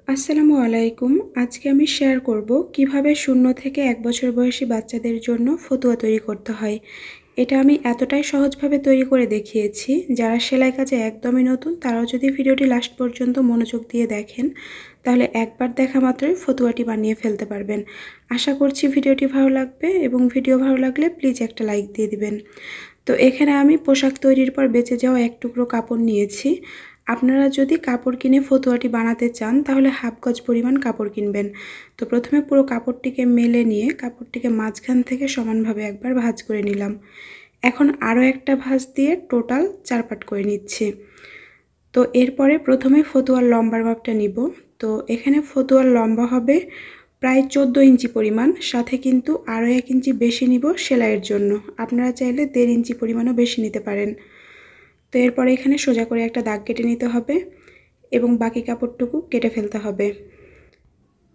আসসালামু আলাইকুম। আজকে আমি শেয়ার করব কিভাবে 0 থেকে 1 বছর বয়সী বাচ্চাদের জন্য ফতুয়া তৈরি করতে হয়। এটা আমি এতটাই সহজভাবে তৈরি করে দেখিয়েছি, যারা সেলাই কাজে একদমই নতুন তারাও যদি ভিডিওটি লাস্ট পর্যন্ত মনোযোগ দিয়ে দেখেন, তাহলে একবার দেখা মাত্রই ফতুয়াটি বানিয়ে ফেলতে পারবেন। আশা করছি ভিডিওটি ভালো লাগবে এবং ভিডিও ভালো লাগলে প্লিজ একটা লাইক দিয়ে দিবেন। তো এখানে আমি পোশাক তৈরির পর বেঁচে যাওয়া এক টুকরো কাপড় নিয়েছি। আপনারা যদি কাপড় কিনে ফতুয়াটি বানাতে চান তাহলে হাফ গজ পরিমাণ কাপড় কিনবেন। তো প্রথমে পুরো কাপড়টিকে মেলে নিয়ে কাপড়টিকে মাঝখান থেকে সমানভাবে একবার ভাঁজ করে নিলাম। এখন আরও একটা ভাঁজ দিয়ে টোটাল 4 পাট করে নিচ্ছি। তো এরপরে প্রথমে ফতুয়ার লম্বার মাপটা নিব। তো এখানে ফতুয়ার লম্বা হবে প্রায় 14 ইঞ্চি পরিমাণ, সাথে কিন্তু আরও 1 ইঞ্চি বেশি নিব সেলাইয়ের জন্য। আপনারা চাইলে 1.5 ইঞ্চি পরিমাণও বেশি নিতে পারেন। তো এরপরে এখানে সোজা করে একটা দাগ কেটে নিতে হবে এবং বাকি কাপড়টুকু কেটে ফেলতে হবে।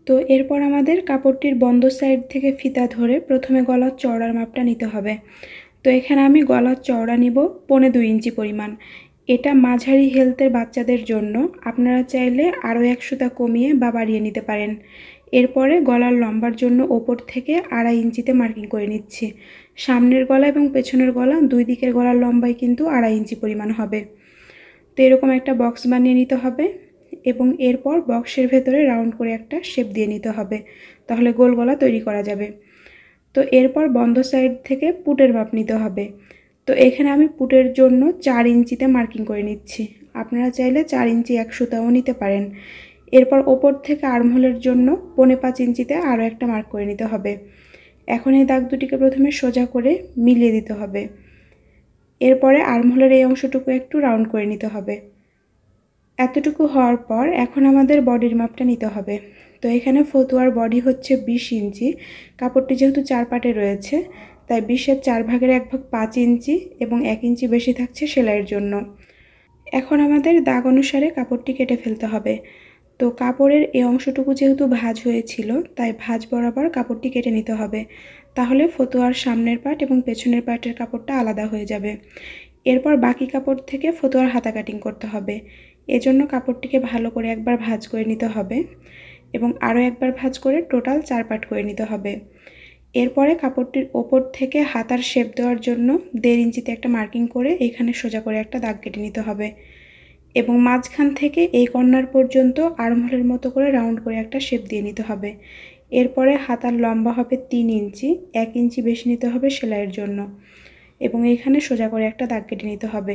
তো এরপর আমাদের কাপড়টির বন্ধ সাইড থেকে ফিতা ধরে প্রথমে গলার চওড়ার মাপটা নিতে হবে। তো এখানে আমি গলার চওড়া নিব 2.25 ইঞ্চি পরিমাণ। এটা মাঝারি হেলথের বাচ্চাদের জন্য, আপনারা চাইলে আরও 1 সুতা কমিয়ে বা বাড়িয়ে নিতে পারেন। এরপরে গলার লম্বার জন্য ওপর থেকে 2.5 ইঞ্চিতে মার্কিং করে নিচ্ছি। সামনের গলা এবং পেছনের গলা দুই দিকের গলার লম্বাই কিন্তু 2.5 ইঞ্চি পরিমাণ হবে। তো এরকম একটা বক্স বানিয়ে নিতে হবে এবং এরপর বক্সের ভেতরে রাউন্ড করে একটা শেপ দিয়ে নিতে হবে, তাহলে গোল গলা তৈরি করা যাবে। তো এরপর বন্ধ সাইড থেকে পুটের মাপ নিতে হবে। তো এখানে আমি পুটের জন্য 4 ইঞ্চিতে মার্কিং করে নিচ্ছি। আপনারা চাইলে 4 ইঞ্চি 1 সুতাও নিতে পারেন। এরপর ওপর থেকে আর্মহোলের জন্য 5.25 ইঞ্চিতে আরও একটা মার্ক করে নিতে হবে। এখন এই দাগ দুটিকে প্রথমে সোজা করে মিলিয়ে দিতে হবে। এরপরে আর্মহোলের এই অংশটুকু একটু রাউন্ড করে নিতে হবে। এতটুকু হওয়ার পর এখন আমাদের বডির মাপটা নিতে হবে। তো এখানে ফতুয়ার বডি হচ্ছে 20 ইঞ্চি। কাপড়টি যেহেতু 4 পাটে রয়েছে তাই 20-এর 4 ভাগের 1 ভাগ 5 ইঞ্চি এবং 1 ইঞ্চি বেশি থাকছে সেলাইয়ের জন্য। এখন আমাদের দাগ অনুসারে কাপড়টি কেটে ফেলতে হবে। তো কাপড়ের এই অংশটুকু যেহেতু ভাঁজ হয়েছিল তাই ভাঁজ বরাবর কাপড়টি কেটে নিতে হবে, তাহলে ফতুয়ার সামনের পাট এবং পেছনের পাটের কাপড়টা আলাদা হয়ে যাবে। এরপর বাকি কাপড় থেকে ফতুয়ার হাতা কাটিং করতে হবে। এজন্য কাপড়টিকে ভালো করে একবার ভাঁজ করে নিতে হবে এবং আরও একবার ভাঁজ করে টোটাল 4 পাট করে নিতে হবে। এরপরে কাপড়টির ওপর থেকে হাতার শেপ দেওয়ার জন্য 1.5 ইঞ্চিতে একটা মার্কিং করে এখানে সোজা করে একটা দাগ কেটে নিতে হবে এবং মাঝখান থেকে এই কর্নার পর্যন্ত আর্মহোলের মতো করে রাউন্ড করে একটা শেপ দিয়ে নিতে হবে। এরপরে হাতার লম্বা হবে 3 ইঞ্চি, 1 ইঞ্চি বেশি নিতে হবে সেলাইয়ের জন্য এবং এইখানে সোজা করে একটা দাগ কেটে নিতে হবে।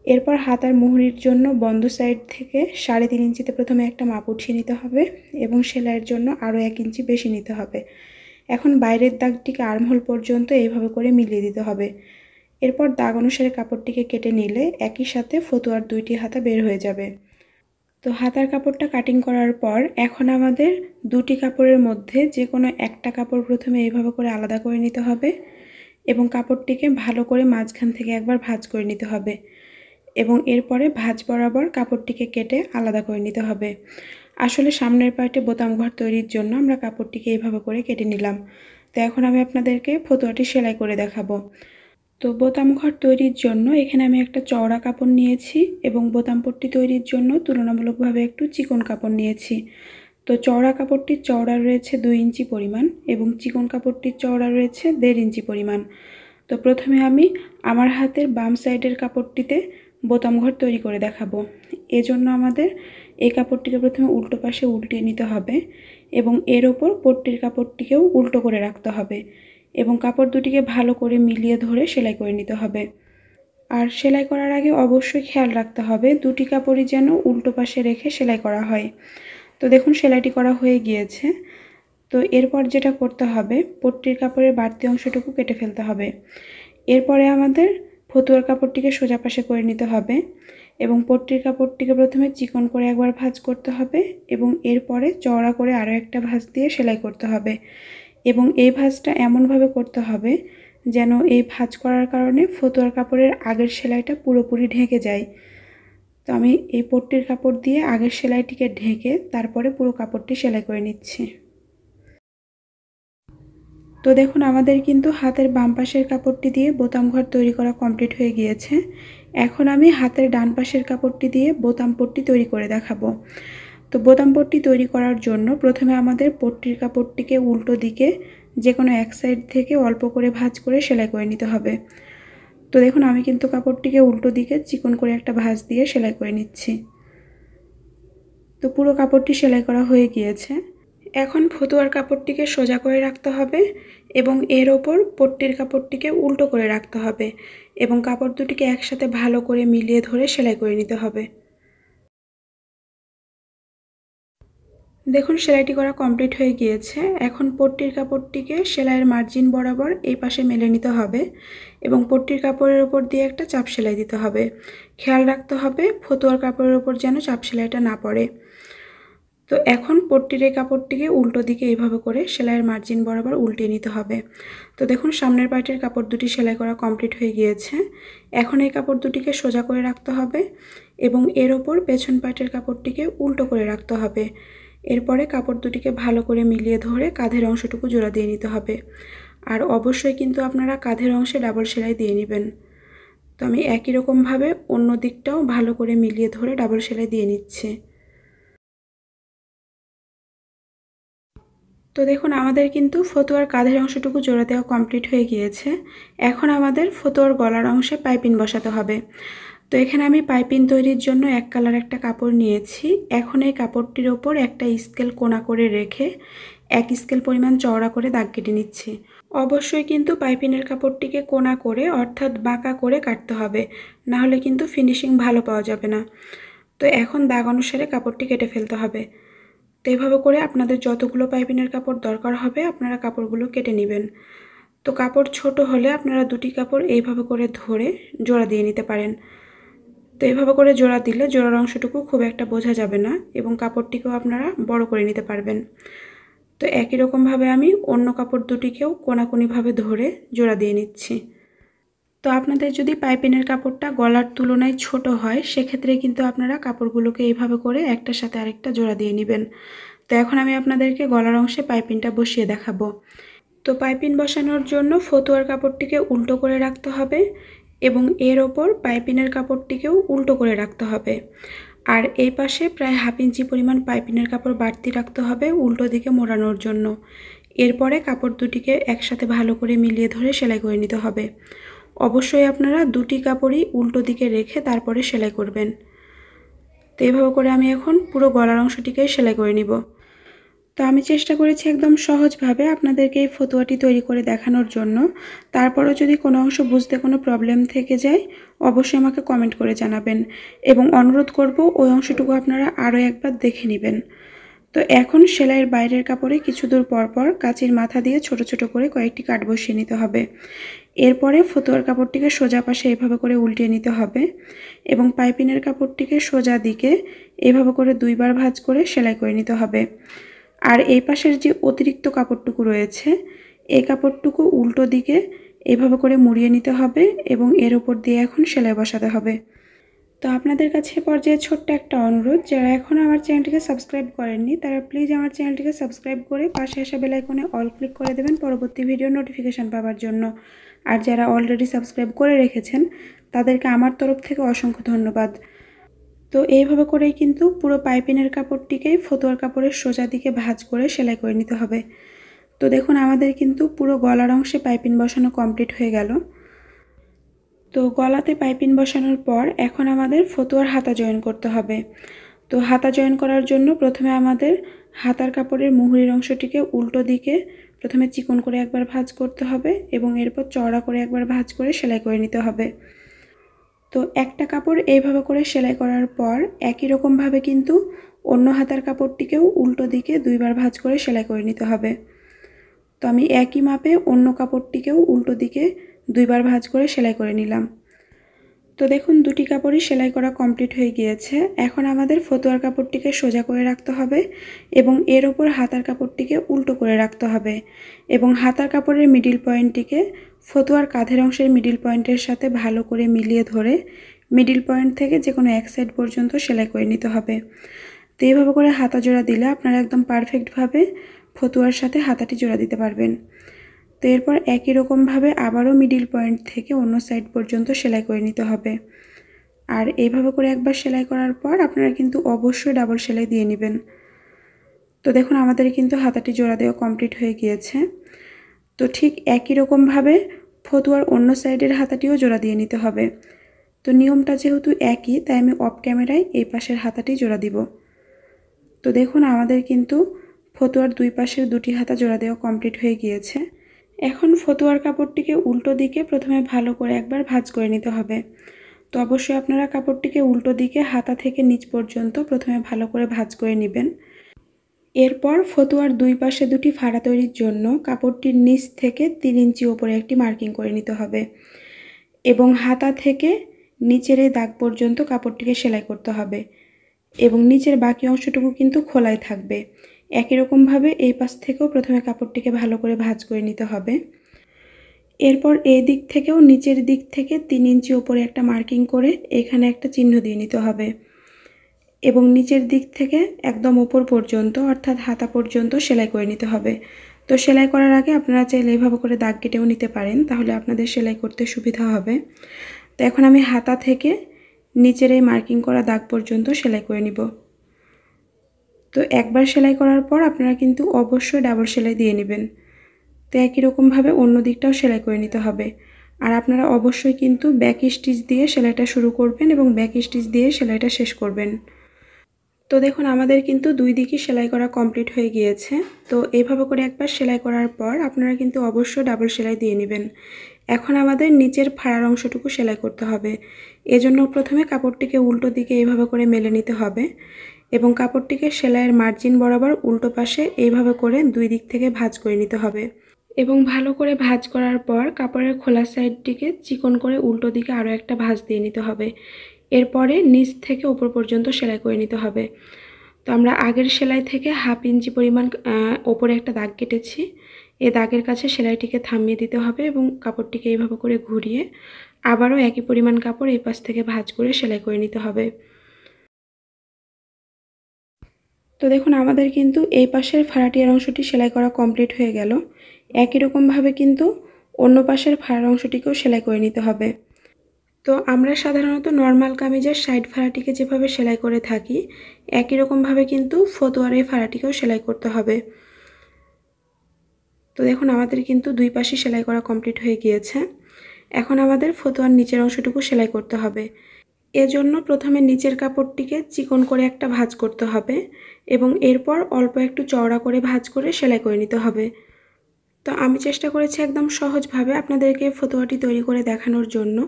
এরপর হাতার মুহুরির জন্য বন্ধ সাইড থেকে 3.5 ইঞ্চিতে প্রথমে একটা মাপ উঠিয়ে নিতে হবে এবং সেলাইয়ের জন্য আরও 1 ইঞ্চি বেশি নিতে হবে। এখন বাইরের দাগটিকে আর্মহোল পর্যন্ত এইভাবে করে মিলিয়ে দিতে হবে। এরপর দাগ অনুসারে কাপড়টিকে কেটে নিলে একই সাথে ফতুয়ার 2টি হাতা বের হয়ে যাবে। তো হাতার কাপড়টা কাটিং করার পর এখন আমাদের 2টি কাপড়ের মধ্যে যে কোনো একটা কাপড় প্রথমে এইভাবে করে আলাদা করে নিতে হবে এবং কাপড়টিকে ভালো করে মাঝখান থেকে একবার ভাঁজ করে নিতে হবে এবং এরপরে ভাঁজ বরাবর কাপড়টিকে কেটে আলাদা করে নিতে হবে। আসলে সামনের পার্টে বোতাম ঘর তৈরির জন্য আমরা কাপড়টিকে এইভাবে করে কেটে নিলাম। তো এখন আমি আপনাদেরকে ফতুয়াটি সেলাই করে দেখাবো। তো বোতাম ঘর তৈরির জন্য এখানে আমি একটা চওড়া কাপড় নিয়েছি এবং বোতাম পট্টি তৈরির জন্য তুলনামূলকভাবে একটু চিকন কাপড় নিয়েছি। তো চওড়া কাপড়টির চওড়া রয়েছে 2 ইঞ্চি পরিমাণ এবং চিকন কাপড়টির চওড়া রয়েছে 1.5 ইঞ্চি পরিমাণ। তো প্রথমে আমি আমার হাতের বাম সাইডের কাপড়টিতে বোতাম ঘর তৈরি করে দেখাবো। এজন্য আমাদের এই কাপড়টিকে প্রথমে উল্টো পাশে উল্টিয়ে নিতে হবে এবং এর ওপর পট্টির কাপড়টিকেও উল্টো করে রাখতে হবে এবং কাপড় দুটিকে ভালো করে মিলিয়ে ধরে সেলাই করে নিতে হবে। আর সেলাই করার আগে অবশ্যই খেয়াল রাখতে হবে দুটি কাপড়ই যেন উল্টো পাশে রেখে সেলাই করা হয়। তো দেখুন সেলাইটি করা হয়ে গিয়েছে। তো এরপর যেটা করতে হবে, পট্টির কাপড়ের বাড়তি অংশটুকু কেটে ফেলতে হবে। এরপরে আমাদের ফতুয়ার কাপড়টিকে সোজা পাশে করে নিতে হবে এবং পট্টির কাপড়টিকে প্রথমে চিকন করে একবার ভাঁজ করতে হবে এবং এরপরে চওড়া করে আরও একটা ভাঁজ দিয়ে সেলাই করতে হবে এবং এই ভাঁজটা এমনভাবে করতে হবে যেন এই ভাঁজ করার কারণে ফতুয়ার কাপড়ের আগের সেলাইটা পুরোপুরি ঢেকে যায়। তো আমি এই পট্টির কাপড় দিয়ে আগের সেলাইটিকে ঢেকে তারপরে পুরো কাপড়টি সেলাই করে নিচ্ছি। তো দেখুন আমাদের কিন্তু হাতের বাম পাশের কাপড়টি দিয়ে বোতাম ঘর তৈরি করা কমপ্লিট হয়ে গিয়েছে। এখন আমি হাতের ডান পাশের কাপড়টি দিয়ে বোতাম পট্টি তৈরি করে দেখাবো। তো তো বোতাম পট্টি তৈরি করার জন্য প্রথমে আমাদের পট্টির কাপড়টিকে উল্টো দিকে যে কোনো এক সাইড থেকে অল্প করে ভাঁজ করে সেলাই করে নিতে হবে। তো দেখুন আমি কিন্তু কাপড়টিকে উল্টো দিকে চিকন করে একটা ভাঁজ দিয়ে সেলাই করে নিচ্ছি। তো পুরো কাপড়টি সেলাই করা হয়ে গিয়েছে। এখন ফতুয়ার কাপড়টিকে সোজা করে রাখতে হবে এবং এর ওপর পট্টির কাপড়টিকে উল্টো করে রাখতে হবে এবং কাপড় দুটিকে একসাথে ভালো করে মিলিয়ে ধরে সেলাই করে নিতে হবে। দেখুন সেলাইটি করা কমপ্লিট হয়ে গিয়েছে। এখন পট্টির কাপড়টিকে সেলাইয়ের মার্জিন বরাবর এই পাশে মেলে নিতে হবে এবং পট্টির কাপড়ের ওপর দিয়ে একটা চাপ সেলাই দিতে হবে। খেয়াল রাখতে হবে ফতুয়ার কাপড়ের ওপর যেন চাপ সেলাইটা না পড়ে। তো এখন পট্টির এই কাপড়টিকে উল্টো দিকে এইভাবে করে সেলাইয়ের মার্জিন বরাবর উল্টিয়ে নিতে হবে। তো দেখুন সামনের পার্টের কাপড় দুটি সেলাই করা কমপ্লিট হয়ে গিয়েছে। এখন এই কাপড় দুটিকে সোজা করে রাখতে হবে এবং এর ওপর পেছন পার্টের কাপড়টিকে উল্টো করে রাখতে হবে। এরপরে কাপড় দুটিকে ভালো করে মিলিয়ে ধরে কাঁধের অংশটুকু জোড়া দিয়ে নিতে হবে। আর অবশ্যই কিন্তু আপনারা কাঁধের অংশে ডাবল সেলাই দিয়ে নেবেন। তো আমি একই রকমভাবে অন্য দিকটাও ভালো করে মিলিয়ে ধরে ডাবল সেলাই দিয়ে নিচ্ছি। তো দেখুন আমাদের কিন্তু ফতুয়ার কাঁধের অংশটুকু জোড়া দেওয়া কমপ্লিট হয়ে গিয়েছে। এখন আমাদের ফতুয়ার গলার অংশে পাইপিং বসাতে হবে। তো এখানে আমি পাইপিং তৈরির জন্য এক কালার একটা কাপড় নিয়েছি। এখন এই কাপড়টির ওপর একটা স্কেল কোণা করে রেখে 1 স্কেল পরিমাণ চওড়া করে দাগ কেটে নিচ্ছি। অবশ্যই কিন্তু পাইপিংয়ের কাপড়টিকে কোণা করে অর্থাৎ বাঁকা করে কাটতে হবে, না হলে কিন্তু ফিনিশিং ভালো পাওয়া যাবে না। তো এখন দাগ অনুসারে কাপড়টি কেটে ফেলতে হবে। তো এভাবে করে আপনাদের যতগুলো পাইপিংয়ের কাপড় দরকার হবে আপনারা কাপড়গুলো কেটে নেবেন। তো কাপড় ছোট হলে আপনারা দুটি কাপড় এইভাবে করে ধরে জোড়া দিয়ে নিতে পারেন। তো এইভাবে করে জোড়া দিলে জোড়ার অংশটুকু খুব একটা বোঝা যাবে না এবং কাপড়টিকেও আপনারা বড় করে নিতে পারবেন। তো একই রকমভাবে আমি অন্য কাপড় দুটিকেও কোনাকুনিভাবে ধরে জোড়া দিয়ে নিচ্ছি। তো আপনাদের যদি পাইপিংয়ের কাপড়টা গলার তুলনায় ছোট হয় সেক্ষেত্রে কিন্তু আপনারা কাপড়গুলোকে এইভাবে করে একটার সাথে আরেকটা জোড়া দিয়ে নেবেন। তো এখন আমি আপনাদেরকে গলার অংশে পাইপিংটা বসিয়ে দেখাবো। তো পাইপিং বসানোর জন্য ফতুয়ার কাপড়টিকে উল্টো করে রাখতে হবে এবং এর ওপর পাইপিংয়ের কাপড়টিকেও উল্টো করে রাখতে হবে। আর এই পাশে প্রায় 1/2 ইঞ্চি পরিমাণ পাইপিংয়ের কাপড় বাড়তি রাখতে হবে উল্টো দিকে মোড়ানোর জন্য। এরপরে কাপড় দুটিকে একসাথে ভালো করে মিলিয়ে ধরে সেলাই করে নিতে হবে। অবশ্যই আপনারা দুটি কাপড়ই উল্টো দিকে রেখে তারপরে সেলাই করবেন। তো এইভাবে করে আমি এখন পুরো গলার অংশটিকে সেলাই করে নিব। তো আমি চেষ্টা করেছি একদম সহজভাবে আপনাদেরকে এই ফতুয়াটি তৈরি করে দেখানোর জন্য। তারপরেও যদি কোনো অংশ বুঝতে কোনো প্রবলেম থেকে যায় অবশ্যই আমাকে কমেন্ট করে জানাবেন এবং অনুরোধ করব ওই অংশটুকু আপনারা আরও একবার দেখে নেবেন। তো এখন সেলাইয়ের বাইরের কাপড়ে কিছু দূর পরপর কাঁচির মাথা দিয়ে ছোট ছোট করে কয়েকটি কাট বসিয়ে নিতে হবে। এরপরে ফতুয়ার কাপড়টিকে সোজা পাশে এভাবে করে উল্টিয়ে নিতে হবে এবং পাইপিংয়ের কাপড়টিকে সোজা দিকে এভাবে করে 2 বার ভাঁজ করে সেলাই করে নিতে হবে। আর এই পাশের যে অতিরিক্ত কাপড়টুকু রয়েছে এই কাপড়টুকু উল্টো দিকে এভাবে করে মুড়িয়ে নিতে হবে এবং এর উপর দিয়ে এখন সেলাই বসাতে হবে। তো আপনাদের কাছে পর্যায়ে ছোট্ট একটা অনুরোধ, যারা এখনও আমার চ্যানেলটিকে সাবস্ক্রাইব করেননি তারা প্লিজ আমার চ্যানেলটিকে সাবস্ক্রাইব করে পাশে আসা বেল আইকনে অল ক্লিক করে দেবেন পরবর্তী ভিডিও নোটিফিকেশান পাওয়ার জন্য। আর যারা অলরেডি সাবস্ক্রাইব করে রেখেছেন তাদেরকে আমার তরফ থেকে অসংখ্য ধন্যবাদ। তো এইভাবে করেই কিন্তু পুরো পাইপিংয়ের কাপড়টিকে ফতুয়ার কাপড়ের সোজা দিকে ভাঁজ করে সেলাই করে নিতে হবে। তো দেখুন আমাদের কিন্তু পুরো গলার অংশে পাইপিং বসানো কমপ্লিট হয়ে গেল। তো গলাতে পাইপিং বসানোর পর এখন আমাদের ফতুয়ার হাতা জয়েন করতে হবে। তো হাতা জয়েন করার জন্য প্রথমে আমাদের হাতার কাপড়ের মুহুরির অংশটিকে উল্টো দিকে প্রথমে চিকন করে একবার ভাঁজ করতে হবে এবং এরপর চওড়া করে একবার ভাঁজ করে সেলাই করে নিতে হবে। তো একটা কাপড় এইভাবে করে সেলাই করার পর একই রকমভাবে কিন্তু অন্য হাতার কাপড়টিকেও উল্টো দিকে 2 বার ভাঁজ করে সেলাই করে নিতে হবে। তো আমি একই মাপে অন্য কাপড়টিকেও উল্টো দিকে 2 বার ভাঁজ করে সেলাই করে নিলাম। তো দেখুন দুটি কাপড়ই সেলাই করা কমপ্লিট হয়ে গিয়েছে। এখন আমাদের ফতুয়ার কাপড়টিকে সোজা করে রাখতে হবে এবং এর ওপর হাতার কাপড়টিকে উল্টো করে রাখতে হবে এবং হাতার কাপড়ের মিডিল পয়েন্টটিকে ফতুয়ার কাঁধের অংশের মিডিল পয়েন্টের সাথে ভালো করে মিলিয়ে ধরে মিডিল পয়েন্ট থেকে যে কোনো এক সাইড পর্যন্ত সেলাই করে নিতে হবে। তো এইভাবে করে হাতা জোড়া দিলে আপনারা একদম পারফেক্টভাবে ফতুয়ার সাথে হাতাটি জোড়া দিতে পারবেন। তো এরপর একই রকমভাবে আবারও মিডিল পয়েন্ট থেকে অন্য সাইড পর্যন্ত সেলাই করে নিতে হবে। আর এইভাবে করে একবার সেলাই করার পর আপনারা কিন্তু অবশ্যই ডাবল সেলাই দিয়ে নেবেন। তো দেখুন আমাদের কিন্তু হাতাটি জোড়া দেওয়া কমপ্লিট হয়ে গিয়েছে। তো ঠিক একই রকমভাবে ফতুয়ার অন্য সাইডের হাতাটিও জোড়া দিয়ে নিতে হবে। তো নিয়মটা যেহেতু একই, তাই আমি অফ ক্যামেরায় এই পাশের হাতাটি জোড়া দিব। তো দেখুন আমাদের কিন্তু ফতুয়ার দুই পাশের দুটি হাতা জোড়া দেওয়া কমপ্লিট হয়ে গিয়েছে। এখন ফতুয়ার কাপড়টিকে উল্টো দিকে প্রথমে ভালো করে একবার ভাঁজ করে নিতে হবে। তো অবশ্যই আপনারা কাপড়টিকে উল্টো দিকে হাতা থেকে নিচ পর্যন্ত প্রথমে ভালো করে ভাঁজ করে নেবেন। এরপর ফতুয়ার দুই পাশে দুটি ফাড়া তৈরির জন্য কাপড়টির নিচ থেকে 3 ইঞ্চি ওপরে একটি মার্কিং করে নিতে হবে এবং হাতা থেকে নিচের এই দাগ পর্যন্ত কাপড়টিকে সেলাই করতে হবে এবং নিচের বাকি অংশটুকু কিন্তু খোলাই থাকবে। একই রকমভাবে এই পাশ থেকেও প্রথমে কাপড়টিকে ভালো করে ভাঁজ করে নিতে হবে। এরপর এই দিক থেকেও নিচের দিক থেকে 3 ইঞ্চি ওপরে একটা মার্কিং করে এখানে একটা চিহ্ন দিয়ে নিতে হবে এবং নিচের দিক থেকে একদম উপর পর্যন্ত অর্থাৎ হাতা পর্যন্ত সেলাই করে নিতে হবে। তো সেলাই করার আগে আপনারা চাইলে এভাবে করে দাগ কেটেও নিতে পারেন, তাহলে আপনাদের সেলাই করতে সুবিধা হবে। তো এখন আমি হাতা থেকে নিচের এই মার্কিং করা দাগ পর্যন্ত সেলাই করে নিব। তো একবার সেলাই করার পর আপনারা কিন্তু অবশ্যই ডাবল সেলাই দিয়ে নেবেন। তো একই রকমভাবে অন্য দিকটাও সেলাই করে নিতে হবে। আর আপনারা অবশ্যই কিন্তু ব্যাক স্টিচ দিয়ে সেলাইটা শুরু করবেন এবং ব্যাক স্টিচ দিয়ে সেলাইটা শেষ করবেন। তো দেখুন আমাদের কিন্তু দুই দিকই সেলাই করা কমপ্লিট হয়ে গিয়েছে। তো এইভাবে করে একবার সেলাই করার পর আপনারা কিন্তু অবশ্যই ডাবল সেলাই দিয়ে নেবেন। এখন আমাদের নিচের ফাড়ার অংশটুকু সেলাই করতে হবে। এজন্য প্রথমে কাপড়টিকে উল্টো দিকে এইভাবে করে মেলে নিতে হবে এবং কাপড়টিকে সেলাইয়ের মার্জিন বরাবর উল্টো পাশে এইভাবে করে দুই দিক থেকে ভাঁজ করে নিতে হবে এবং ভালো করে ভাঁজ করার পর কাপড়ের খোলা সাইডটিকে চিকন করে উল্টো দিকে আরও একটা ভাঁজ দিয়ে নিতে হবে। এরপরে নিচ থেকে উপর পর্যন্ত সেলাই করে নিতে হবে। তো আমরা আগের সেলাই থেকে 1/2 ইঞ্চি পরিমাণ ওপরে একটা দাগ কেটেছি। এই দাগের কাছে সেলাইটিকে থামিয়ে দিতে হবে এবং কাপড়টিকে এইভাবে করে ঘুরিয়ে আবারও একই পরিমাণ কাপড় এই পাশ থেকে ভাঁজ করে সেলাই করে নিতে হবে। তো দেখুন আমাদের কিন্তু এই পাশের ফাড়াটিয়ার অংশটি সেলাই করা কমপ্লিট হয়ে গেল। একই রকমভাবে কিন্তু অন্য পাশের ফাড়ার অংশটিকেও সেলাই করে নিতে হবে। তো আমরা সাধারণত নর্মাল কামিজের সাইড ফাড়াটিকে যেভাবে সেলাই করে থাকি, একই রকমভাবে কিন্তু ফতুয়ার এই ফাড়াটিকেও সেলাই করতে হবে। তো দেখুন আমাদের কিন্তু দুই পাশে সেলাই করা কমপ্লিট হয়ে গিয়েছে। এখন আমাদের ফতুয়ার নিচের অংশটুকু সেলাই করতে হবে। এজন্য প্রথমে নিচের কাপড়টিকে চিকন করে একটা ভাঁজ করতে হবে এবং এরপর অল্প একটু চওড়া করে ভাঁজ করে সেলাই করে নিতে হবে। তো আমি চেষ্টা করেছি একদম সহজভাবে আপনাদেরকে ফতুয়াটি তৈরি করে দেখানোর জন্য।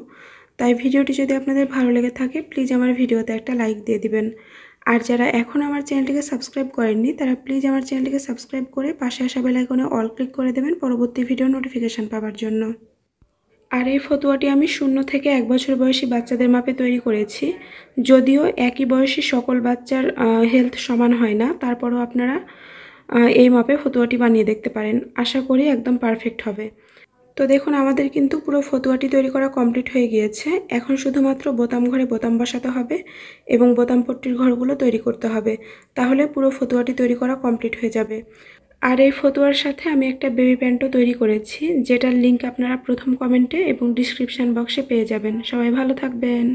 তাই ভিডিওটি যদি আপনাদের ভালো লেগে থাকে প্লিজ আমার ভিডিওতে একটা লাইক দিয়ে দিবেন। আর যারা এখন আমার চ্যানেলটিকে সাবস্ক্রাইব করেননি তারা প্লিজ আমার চ্যানেলটিকে সাবস্ক্রাইব করে পাশে আসা বেল আইকনে অল ক্লিক করে দেবেন পরবর্তী ভিডিও নোটিফিকেশান পাওয়ার জন্য। আর এই ফতুয়াটি আমি 0 থেকে 1 বছর বয়সী বাচ্চাদের মাপে তৈরি করেছি। যদিও একই বয়সী সকল বাচ্চার হেলথ সমান হয় না, তারপরেও আপনারা এই মাপে ফতুয়াটি বানিয়ে দেখতে পারেন। আশা করি একদম পারফেক্ট হবে। তো দেখুন আমাদের কিন্তু পুরো ফতুয়াটি তৈরি করা কমপ্লিট হয়ে গিয়েছে। এখন শুধুমাত্র বোতাম ঘরে বোতাম বসাতে হবে এবং বোতাম পট্টির ঘরগুলো তৈরি করতে হবে, তাহলে পুরো ফতুয়াটি তৈরি করা কমপ্লিট হয়ে যাবে। আর এই ফতুয়ার সাথে আমি একটা বেবি প্যান্টও তৈরি করেছি, যেটার লিংক আপনারা প্রথম কমেন্টে এবং ডিসক্রিপশান বক্সে পেয়ে যাবেন। সবাই ভালো থাকবেন।